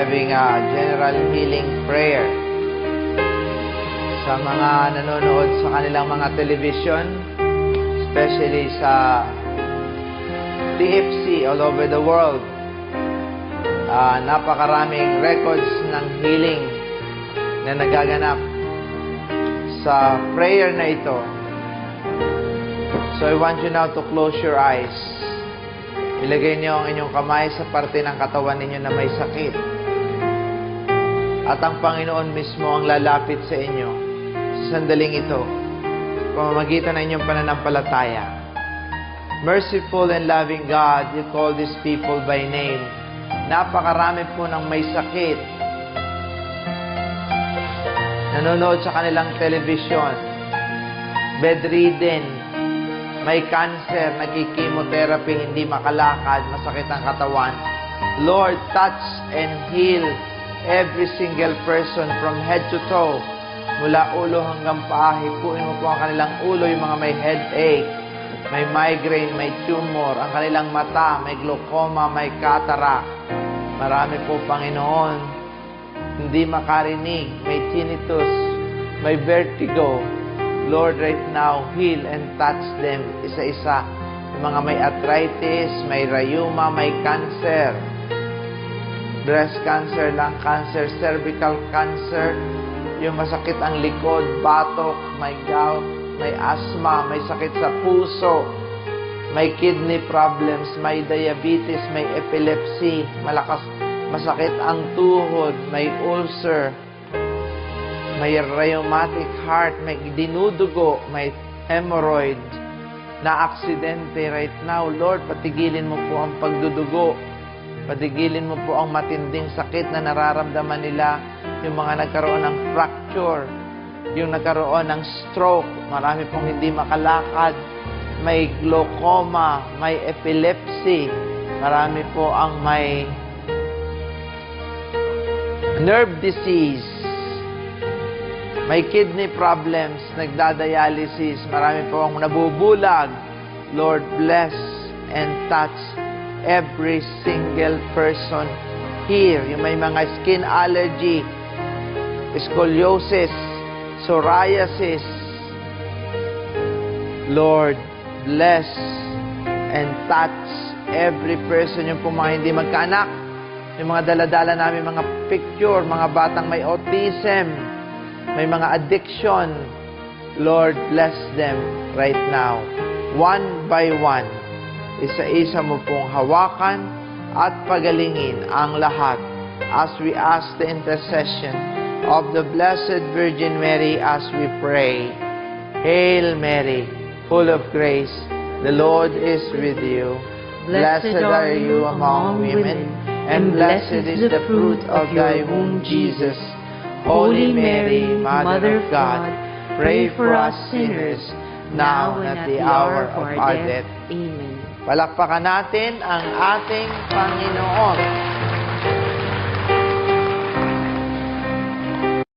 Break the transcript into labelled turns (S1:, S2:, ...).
S1: having a general healing prayer. Sa mga nanonood sa kanilang mga television, especially sa TFC all over the world, napakaraming records ng healing na nagaganap sa prayer na ito. So I want you now to close your eyes. Ilagay niyo ang inyong kamay sa parte ng katawan ninyo na may sakit. At ang Panginoon mismo ang lalapit sa inyo sa sandaling ito, pamamagitan ng inyong pananampalataya. Merciful and loving God, you call these people by name. Napakarami po ng may sakit. Nanonood sa kanilang television, bedridden, may cancer, nagki-chemotherapy, hindi makalakad, masakit ang katawan. Lord, touch and heal every single person from head to toe. Mula ulo hanggang paa, hipuin mo po ang kanilang ulo, yung mga may headache, may migraine, may tumor, ang kanilang mata, may glaucoma, may cataract. Marami po, Panginoon, hindi makarinig, may tinnitus, may vertigo. Lord, right now, heal and touch them isa-isa. Yung mga may arthritis, may rheuma, may cancer, breast cancer, lung cancer, cervical cancer, yung masakit ang likod, batok, may gout, may asthma, may sakit sa puso, may kidney problems, may diabetes, may epilepsy, masakit ang tuhod, may ulcer, may rheumatic heart, may dinudugo, may hemorrhoid, na aksidente right now. Lord, patigilin mo po ang pagdudugo. Patigilin mo po ang matinding sakit na nararamdaman nila. Yung mga nagkaroon ng fracture, yung nagkaroon ng stroke, marami pong hindi makalakad, may glaucoma, may epilepsy, marami po ang may nerve disease, may kidney problems, nagdadialysis, marami po ang nabubulag. Lord, bless and touch every single person here. Yung may mga skin allergy, scoliosis, psoriasis. Lord, bless and touch every person. Yung po mga hindi magkaanak, yung mga daladala namin, mga picture, mga batang may autism, may mga addiction. Lord, bless them right now. One by one, isa-isa mo pong hawakan at pagalingin ang lahat as we ask the intercession of the Blessed Virgin Mary as we pray. Hail Mary, full of grace, the Lord is with you. Blessed are you among women, and blessed is the fruit of thy womb, Jesus. Holy Mary, Mother of God, pray for us sinners, now and at the hour of our death.
S2: Amen.
S1: Palakpakan natin ang ating Panginoon.